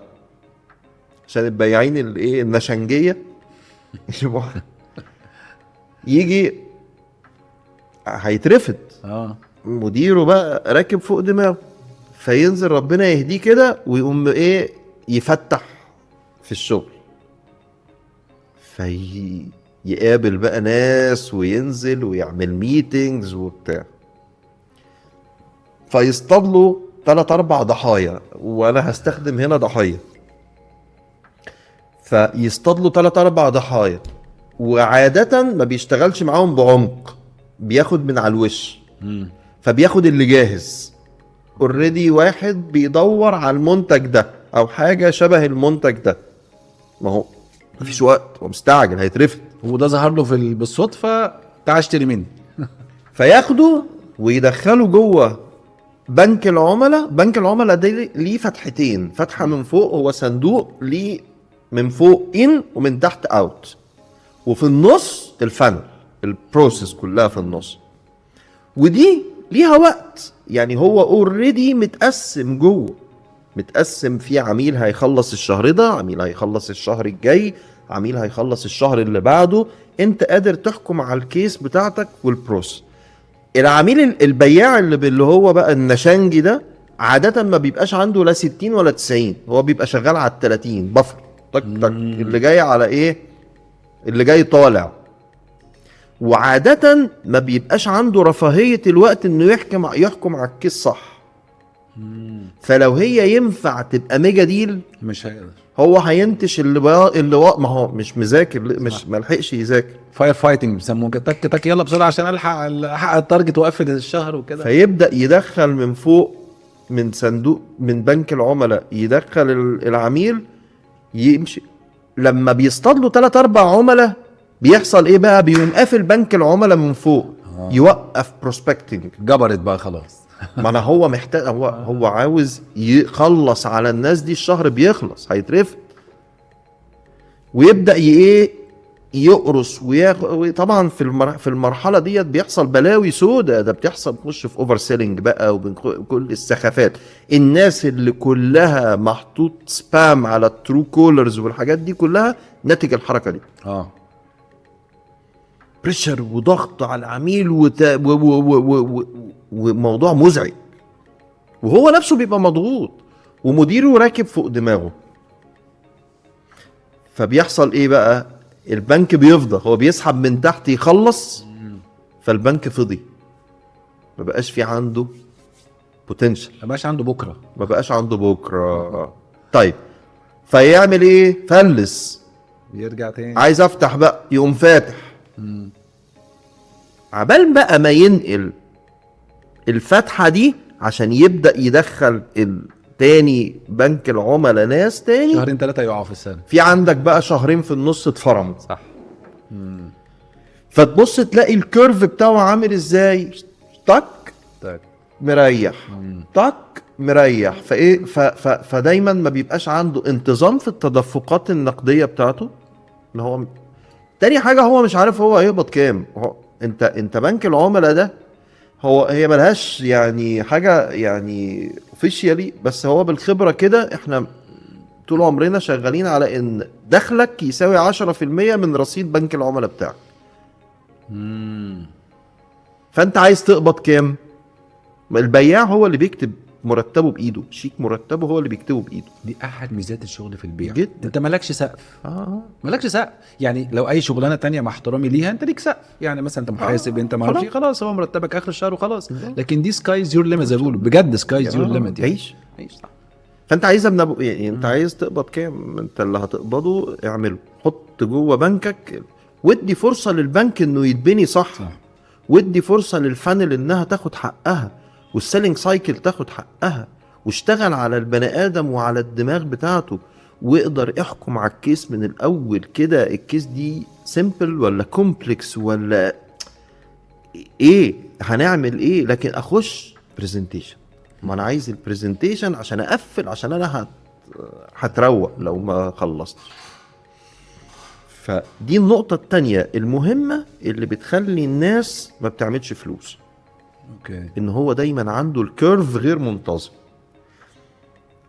عشان البياعين الايه النشنجيه يجي هيترفد، مديره بقى راكب فوق دماغه، فينزل ربنا يهديه كده ويقوم ايه يفتح في الشغل، يقابل بقى ناس وينزل ويعمل ميتينجز وبتاع، فيصطاد له 3-4 ضحايا. وانا هستخدم هنا ضحيه. فيصطاد له 3-4 ضحايا، وعاده ما بيشتغلش معاهم بعمق، بياخد من على الوش. فبياخد اللي جاهز اوريدي، واحد بيدور على المنتج ده او حاجه شبه المنتج ده، ما هو مفيش وقت، هو مستعجل هيترفد، وده ظهر له بالصدفه تعال اشتري مني. فياخده ويدخله جوه بنك العملاء. بنك العملاء ده ليه فتحتين، فتحه من فوق هو صندوق ليه من فوق ان ومن تحت اوت، وفي النص الفانل البروسيس كلها في النص، ودي ليها وقت. يعني هو اوريدي متقسم جوه، متقسم في عميل هيخلص الشهر ده، عميل هيخلص الشهر الجاي، عميل هيخلص الشهر اللي بعده. انت قادر تحكم على الكيس بتاعتك والبروس. العميل البياع اللي هو بقى النشنجي ده عادة ما بيبقاش عنده لا 60 ولا 90، هو بيبقى شغال على 30 بفر تك تك، اللي جاي على ايه، اللي جاي طالع. وعادة ما بيبقاش عنده رفاهية الوقت انه يحكم على الكيس صح. فلو هي ينفع تبقى ميجا ديل مش هيقدر، هو هينتش ما هو مش مذاكر، مش ملحقش يذاكر. فاير فايتنج بيسموه كده، تك تك يلا بسرعه عشان احقق التارجت واقفل الشهر وكده. فيبدا يدخل من فوق من صندوق من بنك العملاء، يدخل العميل يمشي. لما بيصطاد له 3-4 عملاء بيحصل ايه بقى؟ بيقوم قافل بنك العملاء من فوق، يوقف بروسبكتنج. جبرت بقى خلاص. ما انا هو محتاج، هو عاوز يخلص على الناس دي، الشهر بيخلص هيترفد، ويبدا يقرص طبعا في المرحله ديت بيحصل بلاوي سودة، ده بتحصل تخش في اوفر سيلينج بقى وكل السخافات. الناس اللي كلها محطوط سبام على الترو كولرز والحاجات دي كلها ناتج الحركه دي. بريشر وضغط على العميل وموضوع مزعج، وهو نفسه بيبقى مضغوط، ومديره راكب فوق دماغه. فبيحصل ايه بقى؟ البنك بيفضى، هو بيسحب من تحت يخلص، فالبنك فضي، ما بقاش في عنده بوتنشال، ما بقاش عنده بكره. ما بقاش عنده بكره. طيب فيعمل ايه؟ فلس، يرجع تاني. عايز افتح بقى، يقوم فاتح. عبال بقى ما ينقل الفتحة دي عشان يبدأ يدخل تاني بنك العملاء ناس تاني، شهرين 3 يقعوا في السنه. في عندك بقى شهرين في النص اتفرموا. صح. فتبص تلاقي الكيرف بتاعه عامل ازاي، تك طيب. مريح، تك مريح. فايه فدايما ما بيبقاش عنده انتظام في التدفقات النقديه بتاعته. ان هو تاني حاجه هو مش عارف هو هيقبض كام. هو انت بنك العملاء ده هي ملهاش يعني حاجه يعني اوفيشيالي، بس هو بالخبره كده احنا طول عمرنا شغالين على ان دخلك يساوي 10% من رصيد بنك العملاء بتاعك. فانت عايز تقبض كام؟ البياع هو اللي بيكتب مرتبه بايده، شيك مرتبه هو اللي بيكتبه بايده. دي احد ميزات الشغل في البيع جدا. انت مالكش سقف. مالكش سقف. يعني لو اي شغلانه تانية مع احترامي ليها انت ليك سقف، يعني مثلا انت محاسب، انت ما اعرفش، خلاص هو مرتبك اخر الشهر وخلاص. لكن دي سكايز يور ليميت زي ما بيقولوا، بجد سكايز يور ليميت. عيش صح. فانت عايز يعني انت عايز تقبض كام؟ انت اللي هتقبضه اعمله، حط جوه بنكك، ودي فرصه للبنك انه يتبني صح. ودي فرصه للفانل انها تاخد حقها، والسيلينج سايكل تاخد حقها، واشتغل على البني ادم وعلى الدماغ بتاعته، واقدر احكم على الكيس من الاول كده. الكيس دي سيمبل ولا كومبلكس ولا ايه، هنعمل ايه. لكن اخش برزنتيشن، ما انا عايز البرزنتيشن عشان اقفل، عشان انا هتروق لو ما خلصت. فدي النقطة التانية المهمة اللي بتخلي الناس ما بتعملش فلوس. اوكي. ان هو دايما عنده الكيرف غير منتظم.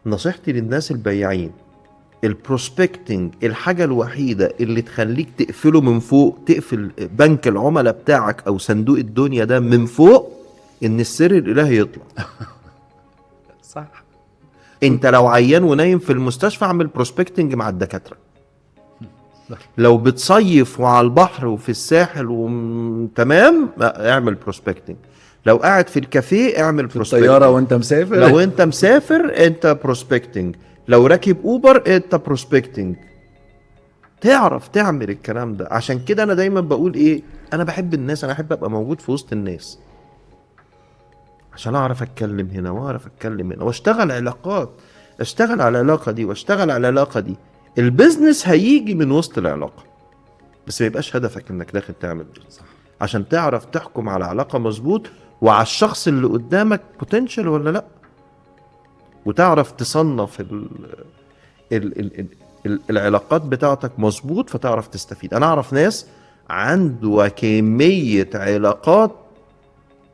نصيحتي للناس البياعين، البروسبكتنج الحاجة الوحيدة اللي تخليك تقفله من فوق، تقفل بنك العملاء بتاعك او صندوق الدنيا ده من فوق، ان السر الالهي يطلع. صح. انت لو عيان ونايم في المستشفى اعمل بروسبكتنج مع الدكاترة. لو بتصيف وعلى البحر وفي الساحل تمام اعمل بروسبكتنج. لو قاعد في الكافيه اعمل في الطيارة وانت مسافر. لو انت مسافر انت بروسبكتنج. لو راكب اوبر انت بروسبكتنج. تعرف تعمل الكلام ده. عشان كده انا دايما بقول ايه، انا بحب الناس، انا احب ابقى موجود في وسط الناس عشان اعرف اتكلم هنا واعرف اتكلم هنا واشتغل علاقات، اشتغل على العلاقة دي واشتغل على العلاقة دي. البيزنس هيجي من وسط العلاقة، بس ما يبقاش هدفك انك داخل تعمل بيزنس. عشان تعرف تحكم على علاقة مظبوط وعلى الشخص اللي قدامك بوتنشال ولا لا، وتعرف تصنف العلاقات بتاعتك مظبوط، فتعرف تستفيد. انا اعرف ناس عنده كمية علاقات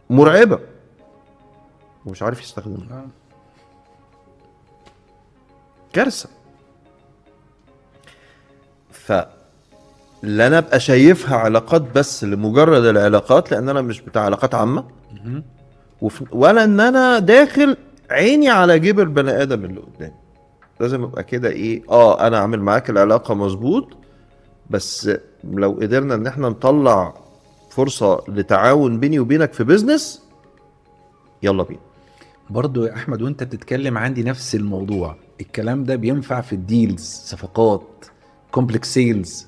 مرعبة ومش عارف يستخدمها. كارثة. فلا انا ابقى شايفها علاقات بس لمجرد العلاقات، لان انا مش بتاع علاقات عامة، ولا ان انا داخل عيني على جيب البني ادم اللي قدامي. لازم ابقى كده ايه، انا اعمل معاك العلاقة مظبوط، بس لو قدرنا ان احنا نطلع فرصة لتعاون بيني وبينك في بيزنس، يلا بينا. برضو يا احمد وانت بتتكلم عندي نفس الموضوع. الكلام ده بينفع في الديلز، صفقات، كومبلكس سيلز،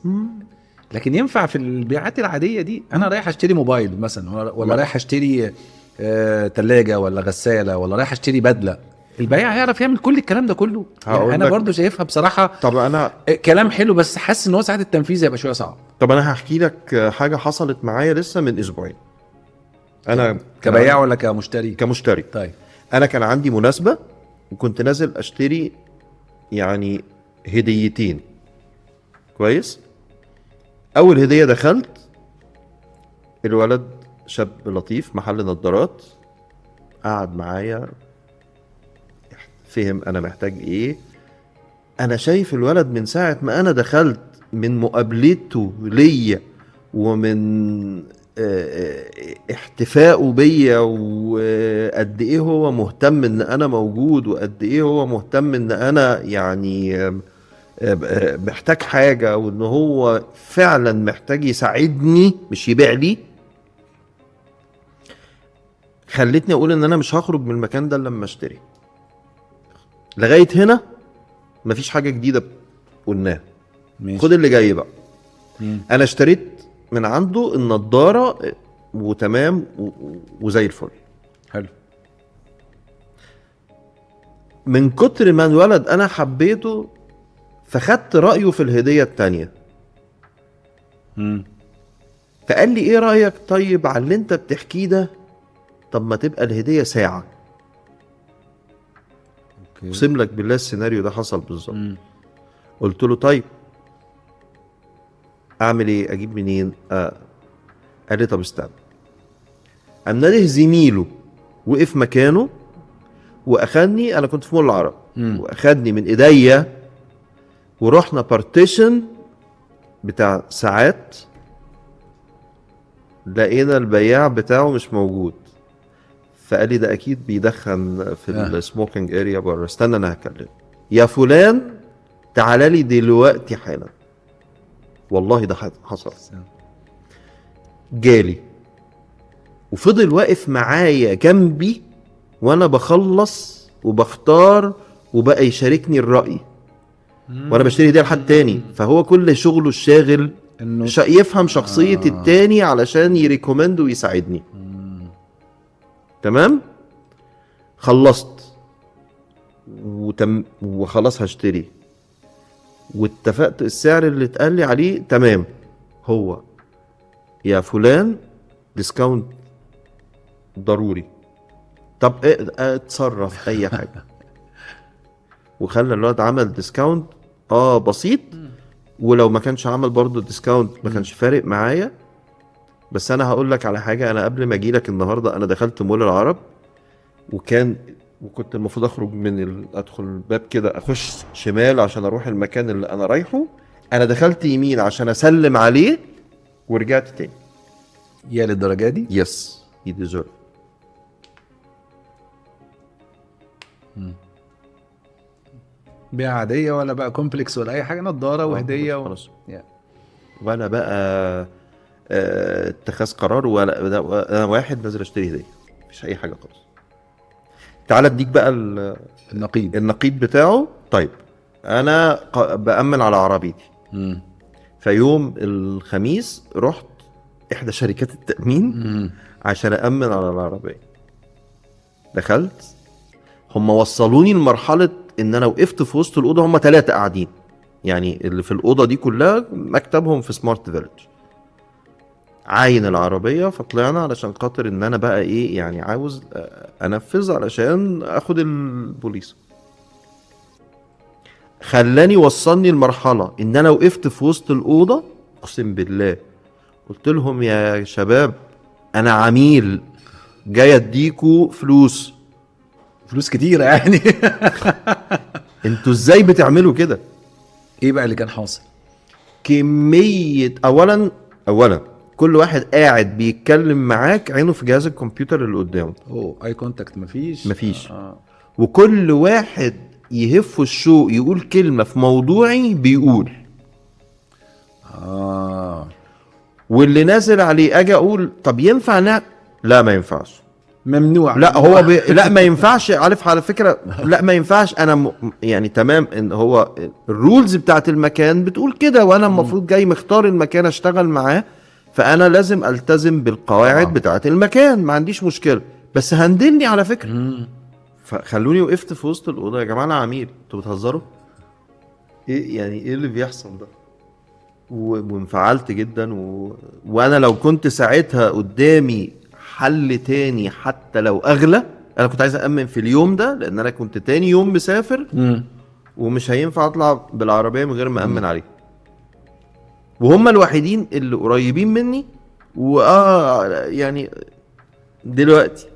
لكن ينفع في البيعات العادية دي. انا رايح اشتري موبايل مثلا، ولا رايح اشتري تلاجة ولا غسالة، ولا رايح اشتري بدلة. البياع هيعرف يعمل كل الكلام ده كله. يعني انا برضو شايفها بصراحة طب انا كلام حلو، بس حاسس ان هو ساعة التنفيذ هيبقى شوية صعب. طب انا هحكي لك حاجة حصلت معايا لسه من اسبوعين. انا كبياع ولا كمشتري؟ كمشتري. طيب. انا كان عندي مناسبة وكنت نازل اشتري يعني هديتين. كويس. اول هدية دخلت، الولد شاب لطيف محل نظارات، قعد معايا، فهم انا محتاج ايه. انا شايف الولد من ساعة ما انا دخلت، من مقابلته ليا ومن احتفاؤه بيا وقد ايه هو مهتم ان انا موجود، وقد ايه هو مهتم ان انا يعني محتاج حاجة، وان هو فعلا محتاج يساعدني مش يبيع لي، خلتني اقول ان انا مش هخرج من المكان ده إلا لما اشتري. لغاية هنا مفيش حاجة جديدة قلناها. خد اللي جاي بقى. انا اشتريت من عنده النضارة وتمام وزي الفل. حلو. من كتر ما الولد انا حبيته فخدت رأيه في الهدية التانية. فقال لي ايه رأيك طيب على اللي انت بتحكيه ده، طب ما تبقى الهدية ساعة. اقسم لك بالله السيناريو ده حصل بالظبط. قلت له طيب اعمل ايه، اجيب منين؟ قال لي طب استنى. قام ناده زميله وقف مكانه واخدني، انا كنت في مول العرب، واخدني من ايديا ورحنا بارتيشن بتاع ساعات، لقينا البياع بتاعه مش موجود. فقال لي ده اكيد بيدخن في السموكينج اريا بره، استنى انا هكلمه. يا فلان تعالى لي دلوقتي حالا. والله ده حصل. جالي وفضل واقف معايا جنبي وانا بخلص وبختار، وبقى يشاركني الرأي وانا بشتري هديه لحد تاني. فهو كل شغله الشاغل انه يفهم شخصية التاني علشان يريكومند ويساعدني. تمام. خلصت وخلاص هشتري، واتفقت السعر اللي اتقال لي عليه تمام. هو يا فلان ديسكاونت ضروري، طب اتصرف اي حاجة. وخلى الواد عمل ديسكاونت بسيط، ولو ما كانش عمل برضو ديسكاونت ما كانش فارق معايا. بس انا هقول لك على حاجة. انا قبل ما اجيلك النهاردة انا دخلت مول العرب، وكنت المفروض اخرج ادخل الباب كده، اخش شمال عشان اروح المكان اللي انا رايحه. انا دخلت يمين عشان اسلم عليه ورجعت تاني. يا للدرجة دي؟ يس he deserve. بيع عادية ولا بقى كومبلكس ولا اي حاجة، نضارة وهدية خلاص. ولا بقى اتخاذ قرار، ولا انا واحد نازل اشتري هدية، مفيش اي حاجة خالص. تعال اديك بقى النقيض بتاعه. طيب انا بأمن على عربيتي. فيوم الخميس رحت احدى شركات التأمين عشان أأمن على العربية. دخلت، هم وصلوني لمرحلة ان انا وقفت في وسط الأوضة، هم 3 قاعدين، يعني اللي في الأوضة دي كلها مكتبهم في سمارت فيلج. عاين العربية، فطلعنا علشان خاطر ان انا بقى ايه يعني عاوز انفذ علشان اخد البوليس. خلاني وصلني المرحلة ان انا وقفت في وسط الأوضة، اقسم بالله قلت لهم يا شباب انا عميل جاي اديكوا فلوس كتيرة يعني. انتوا ازاي بتعملوا كده؟ ايه بقى اللي كان حاصل؟ كمية اولا كل واحد قاعد بيتكلم معاك عينه في جهاز الكمبيوتر اللي قدامه. اي كونتاكت مفيش. وكل واحد يهف الشوق يقول كلمة في موضوعي بيقول. واللي نازل عليه اجي اقول طب ينفع لا ما ينفعش، ممنوع. لا هو لا ما ينفعش. عارف على فكرة لا ما ينفعش. انا يعني تمام ان هو الرولز بتاعت المكان بتقول كده، وانا المفروض جاي مختار المكان اشتغل معاه، فانا لازم التزم بالقواعد بتاعت المكان، ما عنديش مشكلة. بس هندلني على فكرة. فخلوني وقفت في وسط الأوضة. يا جماعة انا عميل، انتوا بتهزروا؟ ايه يعني ايه اللي بيحصل ده؟ وانفعلت جدا وانا لو كنت ساعتها قدامي حل تاني حتى لو اغلى، انا كنت عايز أأمن في اليوم ده، لان انا كنت تاني يوم مسافر ومش هينفع اطلع بالعربية من غير ما أأمن عليه. وهم الوحيدين اللي قريبين مني. يعني دلوقتي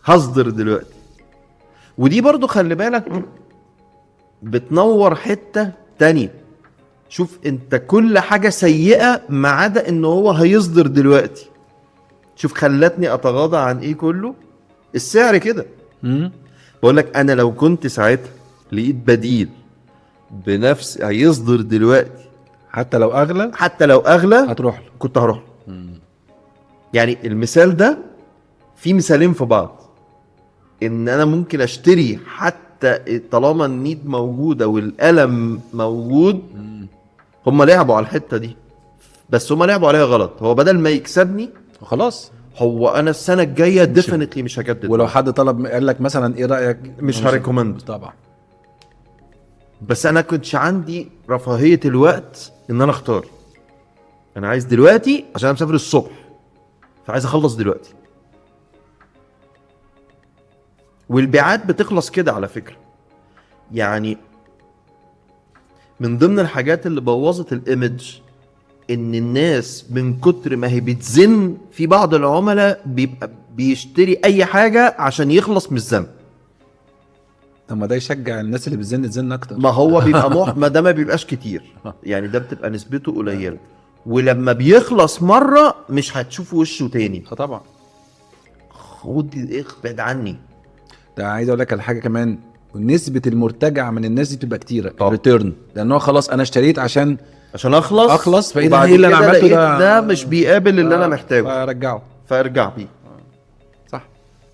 هصدر دلوقتي. ودي برضو خلي بالك بتنور حتة تانية. شوف انت كل حاجة سيئة ما عدا ان هو هيصدر دلوقتي. شوف خلتني اتغاضى عن ايه كله، السعر كده. بقول لك انا لو كنت ساعتها لقيت بديل بنفس هيصدر دلوقتي حتى لو اغلى حتى لو اغلى هتروح له. كنت هروح له. يعني المثال ده في مثالين في بعض، ان انا ممكن اشتري حتى طالما النيد موجوده والالم موجود. هم لعبوا على الحته دي، بس هم لعبوا عليها غلط. هو بدل ما يكسبني خلاص، هو انا السنه الجايه ديفينتلي مش هجدد. ولو حد طلب قال لك مثلا ايه رايك، مش هريكومند طبعا. بس انا كنتش عندي رفاهيه الوقت ان انا اختار. انا عايز دلوقتي عشان انا مسافر الصبح، فعايز اخلص دلوقتي. والبيعات بتخلص كده على فكره. يعني من ضمن الحاجات اللي بوظت الايمج ان الناس من كتر ما هي بتزن، في بعض العملاء بيبقى بيشتري اي حاجه عشان يخلص من الزن. طب ما ده يشجع الناس اللي بتزن تزن اكتر. ما هو بيبقى ما ده ما بيبقاش كتير، يعني ده بتبقى نسبته قليله، ولما بيخلص مره مش هتشوف وشه تاني. طبعا. خد ابعد عني. ده عايز اقول لك على حاجه كمان، نسبه المرتجع من الناس دي بتبقى كتيره. طبعا. ريتيرن، لان هو خلاص انا اشتريت عشان اخلص فايه وبعد اللي انا كده عملته لقيت ده مش بيقابل اللي انا محتاجه، فرجعه. فارجع بيه. صح.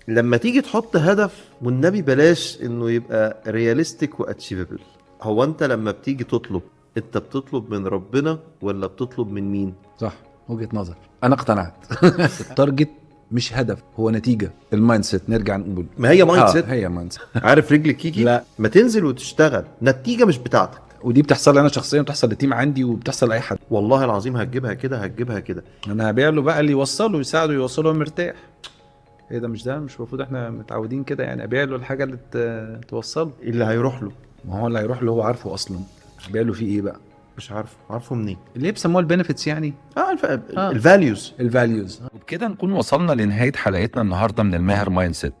لما تيجي تحط هدف، والنبي بلاش انه يبقى رياليستيك واتشيفبل. هو انت لما بتيجي تطلب، انت بتطلب من ربنا ولا بتطلب من مين؟ صح، وجهه نظر، انا اقتنعت. التارجت مش هدف، هو نتيجه. المايند سيت نرجع نقول، ما هي مايند سيت. هي مايند سيت. عارف رجل الكيكي؟ لا. ما تنزل وتشتغل، نتيجه مش بتاعتك. ودي بتحصل لي انا شخصيا، بتحصل للتيم عندي، وبتحصل لاي حد. والله العظيم هتجيبها كده هتجيبها كده. انا هبيع له بقى اللي يوصله، يساعده يوصله مرتاح. ايه ده؟ مش المفروض احنا متعودين كده؟ يعني ابيع له الحاجه اللي توصله. اللي هيروح له ما هو اللي هيروح له هو عارفه اصلا، ابيع له فيه ايه بقى؟ مش عارفه منين. اللي بيسموه البينيفيتس يعني. الفاليوز. الفاليوز. وبكده نكون وصلنا لنهاية حلقتنا النهاردة من الماهر مايند سيت.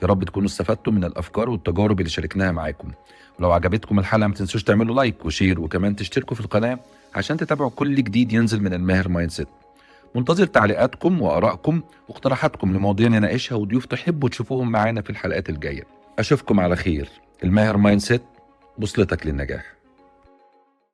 يا رب تكونوا استفدتوا من الأفكار والتجارب اللي شاركناها معاكم. ولو عجبتكم الحلقة ما تنسوش تعملوا لايك وشير، وكمان تشتركوا في القناة عشان تتابعوا كل جديد ينزل من الماهر مايند سيت. منتظر تعليقاتكم وآرائكم واقتراحاتكم لمواضيع نناقشها وضيوف تحبوا تشوفوهم معانا في الحلقات الجاية. أشوفكم على خير. الماهر مايند سيت، بوصلتك للنجاح.